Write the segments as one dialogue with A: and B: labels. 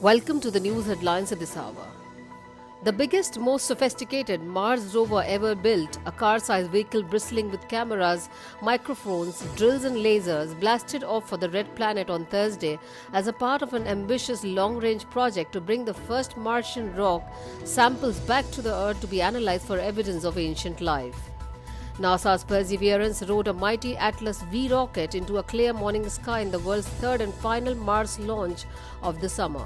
A: Welcome to the news headlines at this hour. The biggest, most sophisticated Mars rover ever built, a car-sized vehicle bristling with cameras, microphones, drills and lasers, blasted off for the Red Planet on Thursday as a part of an ambitious long-range project to bring the first Martian rock samples back to the Earth to be analyzed for evidence of ancient life. NASA's Perseverance rode a mighty Atlas V rocket into a clear morning sky in the world's third and final Mars launch of the summer.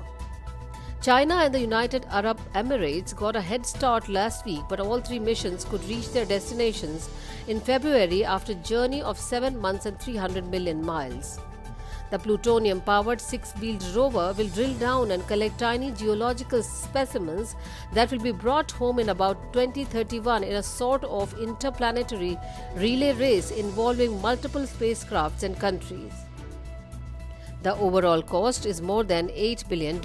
A: China and the United Arab Emirates got a head start last week, but all three missions could reach their destinations in February after a journey of 7 months and 300 million miles. The plutonium-powered six-wheeled rover will drill down and collect tiny geological specimens that will be brought home in about 2031 in a sort of interplanetary relay race involving multiple spacecrafts and countries. The overall cost is more than $8 billion.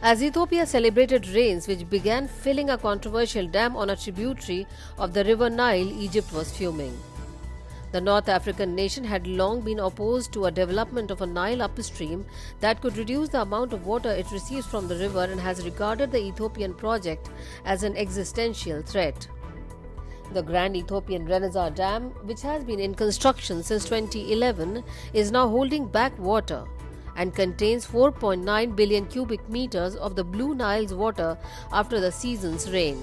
A: As Ethiopia celebrated rains which began filling a controversial dam on a tributary of the river Nile, Egypt was fuming. The North African nation had long been opposed to a development of a Nile upstream that could reduce the amount of water it receives from the river and has regarded the Ethiopian project as an existential threat. The Grand Ethiopian Renaissance Dam, which has been in construction since 2011, is now holding back water and contains 4.9 billion cubic meters of the Blue Nile's water after the season's rain.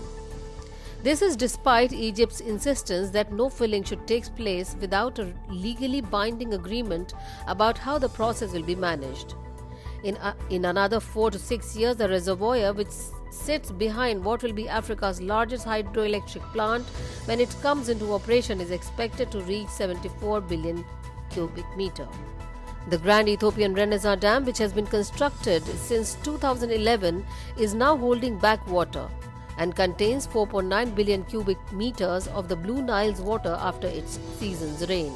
A: This is despite Egypt's insistence that no filling should take place without a legally binding agreement about how the process will be managed. In another 4 to 6 years, the reservoir, which sits behind what will be Africa's largest hydroelectric plant when it comes into operation, is expected to reach 74 billion cubic meter. The Grand Ethiopian Renaissance Dam, which has been constructed since 2011, is now holding back water and contains 4.9 billion cubic meters of the Blue Nile's water after its season's rain.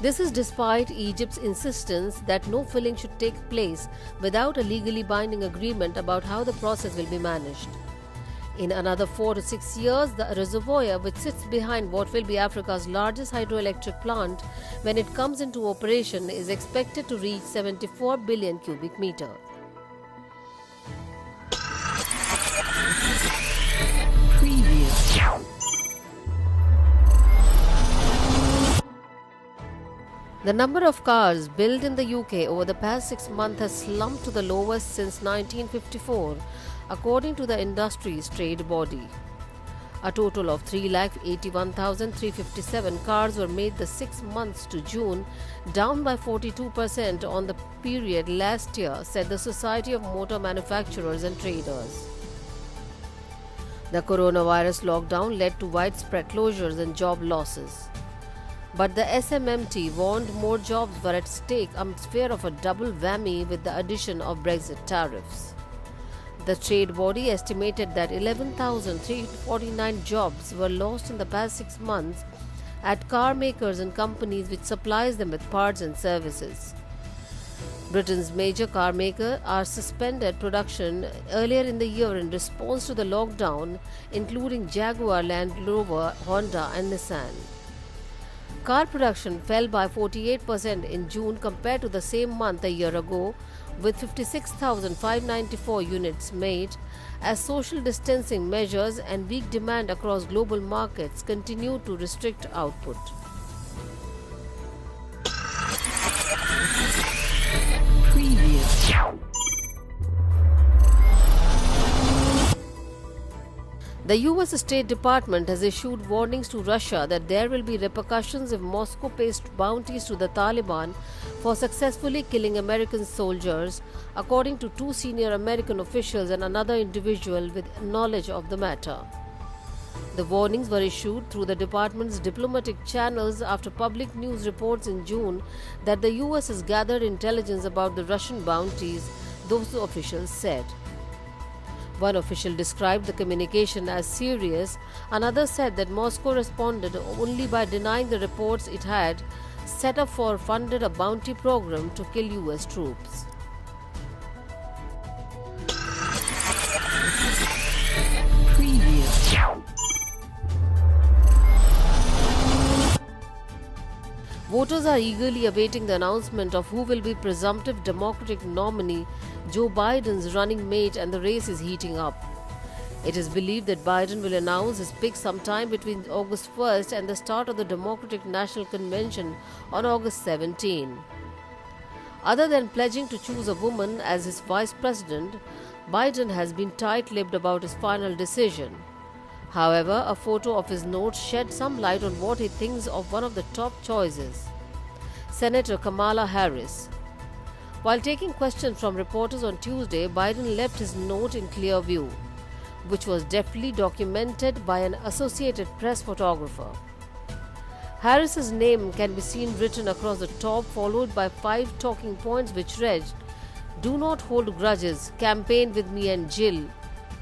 A: This is despite Egypt's insistence that no filling should take place without a legally binding agreement about how the process will be managed. In another 4 to 6 years, the reservoir, which sits behind what will be Africa's largest hydroelectric plant when it comes into operation, is expected to reach 74 billion cubic meters. The number of cars built in the UK over the past 6 months has slumped to the lowest since 1954, according to the industry's trade body. A total of 381,357 cars were made the 6 months to June, down by 42% on the period last year, said the Society of Motor Manufacturers and Traders. The coronavirus lockdown led to widespread closures and job losses. But the SMMT warned more jobs were at stake amidst fear of a double whammy with the addition of Brexit tariffs. The trade body estimated that 11,349 jobs were lost in the past 6 months at car makers and companies which supplies them with parts and services. Britain's major car maker are suspended production earlier in the year in response to the lockdown, including Jaguar, Land Rover, Honda and Nissan. Car production fell by 48% in June compared to the same month a year ago, with 56,594 units made, as social distancing measures and weak demand across global markets continue to restrict output. The US State Department has issued warnings to Russia that there will be repercussions if Moscow pays bounties to the Taliban for successfully killing American soldiers, according to 2 senior American officials and another individual with knowledge of the matter. The warnings were issued through the department's diplomatic channels after public news reports in June that the US has gathered intelligence about the Russian bounties, those officials said. One official described the communication as serious. Another said that Moscow responded only by denying the reports it had set up or funded a bounty program to kill US troops. Voters are eagerly awaiting the announcement of who will be presumptive Democratic nominee Joe Biden's running mate, and the race is heating up. It is believed that Biden will announce his pick sometime between August 1st and the start of the Democratic National Convention on August 17. Other than pledging to choose a woman as his vice president, Biden has been tight-lipped about his final decision. However, a photo of his notes shed some light on what he thinks of one of the top choices, Senator Kamala Harris. While taking questions from reporters on Tuesday, Biden left his note in clear view, which was deftly documented by an Associated Press photographer. Harris's name can be seen written across the top, followed by 5 talking points which read, "Do not hold grudges, campaign with me and Jill.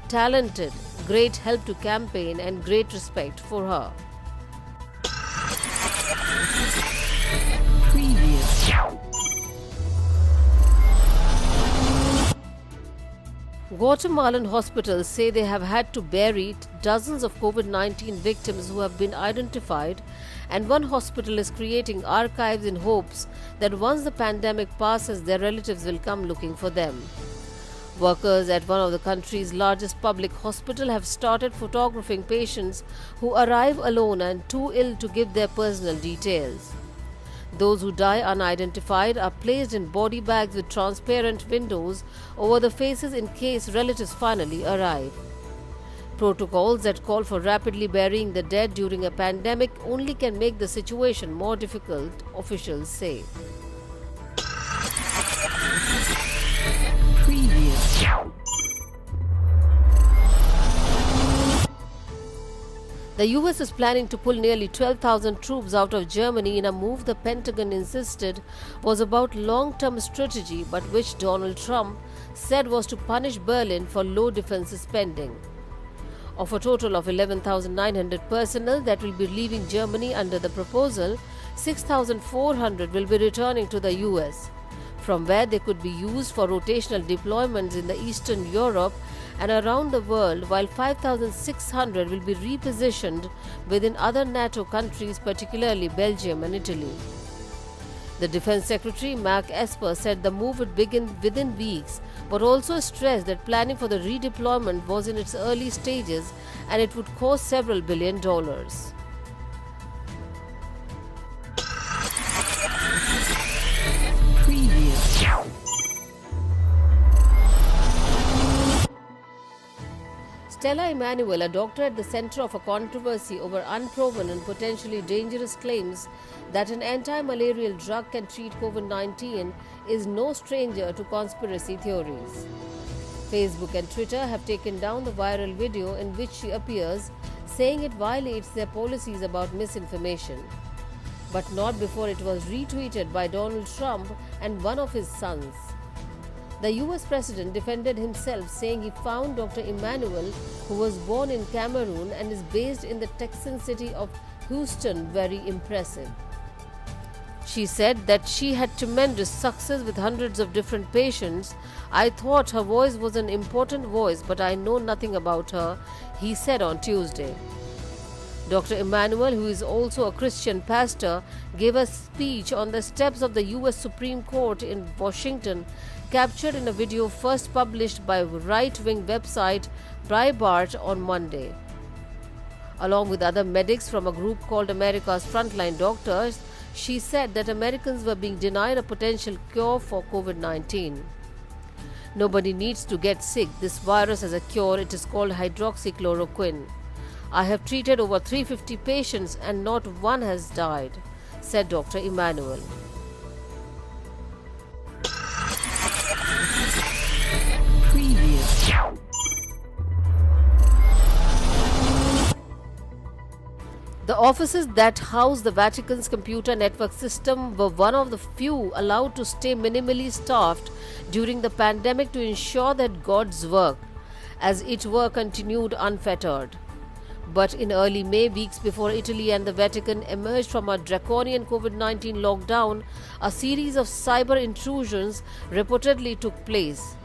A: Talented, great help to campaign and great respect for her."
B: Previous.
A: Guatemalan hospitals say they have had to bury dozens of COVID-19 victims who have been identified, and one hospital is creating archives in hopes that once the pandemic passes, their relatives will come looking for them. Workers at one of the country's largest public hospitals have started photographing patients who arrive alone and too ill to give their personal details. Those who die unidentified are placed in body bags with transparent windows over the faces in case relatives finally arrive. Protocols that call for rapidly burying the dead during a pandemic only can make the situation more difficult, officials say.
B: Previous.
A: The US is planning to pull nearly 12,000 troops out of Germany in a move the Pentagon insisted was about long-term strategy, but which Donald Trump said was to punish Berlin for low defense spending. Of a total of 11,900 personnel that will be leaving Germany under the proposal, 6,400 will be returning to the US, from where they could be used for rotational deployments in the Eastern Europe and around the world, while 5,600 will be repositioned within other NATO countries, particularly Belgium and Italy. The Defense Secretary Mark Esper said the move would begin within weeks, but also stressed that planning for the redeployment was in its early stages and it would cost several $billion.
B: Previous.
A: Stella Emmanuel, a doctor at the center of a controversy over unproven and potentially dangerous claims that an anti-malarial drug can treat COVID-19, is no stranger to conspiracy theories. Facebook and Twitter have taken down the viral video in which she appears, saying it violates their policies about misinformation. But not before it was retweeted by Donald Trump and one of his sons. The US president defended himself, saying he found Dr. Emmanuel, who was born in Cameroon and is based in the Texan city of Houston, very impressive. She said that she had tremendous success with hundreds of different patients. "I thought her voice was an important voice, but I know nothing about her," he said on Tuesday. Dr. Emmanuel, who is also a Christian pastor, gave a speech on the steps of the US Supreme Court in Washington, captured in a video first published by right-wing website Breitbart on Monday. Along with other medics from a group called America's Frontline Doctors, she said that Americans were being denied a potential cure for COVID-19. "Nobody needs to get sick. This virus has a cure. It is called hydroxychloroquine. I have treated over 350 patients and not one has died," said Dr. Emmanuel.
B: Previous.
A: The offices that house the Vatican's computer network system were one of the few allowed to stay minimally staffed during the pandemic to ensure that God's work, as it were, continued unfettered. But in early May, weeks before Italy and the Vatican emerged from a draconian COVID-19 lockdown, a series of cyber intrusions reportedly took place.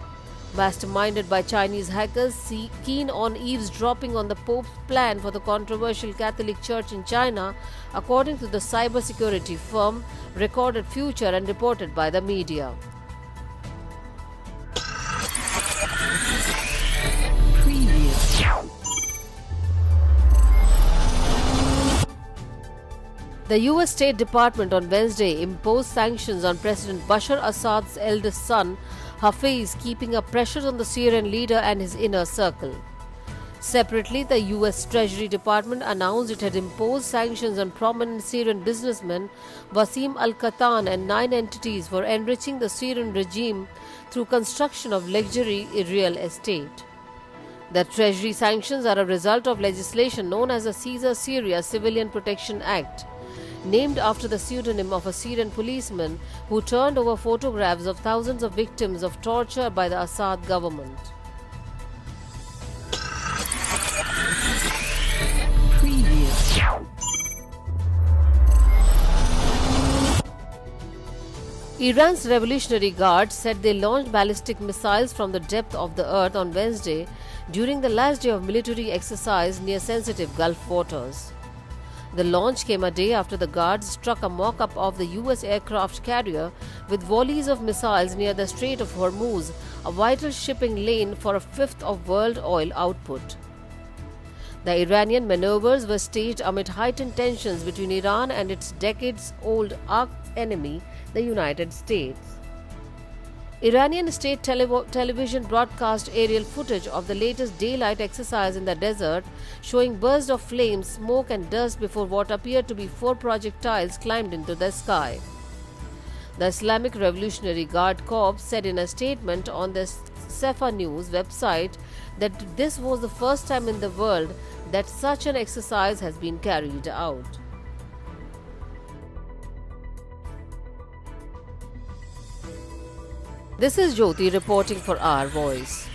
A: Masterminded by Chinese hackers keen on eavesdropping on the Pope's plan for the controversial Catholic Church in China, according to the cybersecurity firm Recorded Future and reported by the media.
B: Preview.
A: The US State Department on Wednesday imposed sanctions on President Bashar Assad's eldest son, Hafez, keeping up pressure on the Syrian leader and his inner circle. Separately, the US Treasury Department announced it had imposed sanctions on prominent Syrian businessman Wasim al-Qattan and 9 entities for enriching the Syrian regime through construction of luxury real estate. The Treasury sanctions are a result of legislation known as the Caesar Syria Civilian Protection Act, named after the pseudonym of a Syrian policeman who turned over photographs of thousands of victims of torture by the Assad government.
B: Preview.
A: Iran's Revolutionary Guard said they launched ballistic missiles from the depth of the earth on Wednesday during the last day of military exercise near sensitive Gulf waters. The launch came a day after the Guards struck a mock-up of the US aircraft carrier with volleys of missiles near the Strait of Hormuz, a vital shipping lane for a fifth of world oil output. The Iranian maneuvers were staged amid heightened tensions between Iran and its decades-old arch-enemy, the United States. Iranian state television broadcast aerial footage of the latest daylight exercise in the desert, showing bursts of flames, smoke and dust before what appeared to be 4 projectiles climbed into the sky. The Islamic Revolutionary Guard Corps said in a statement on the Sefa News website that this was the first time in the world that such an exercise has been carried out. This is Jyoti reporting for Our Voice.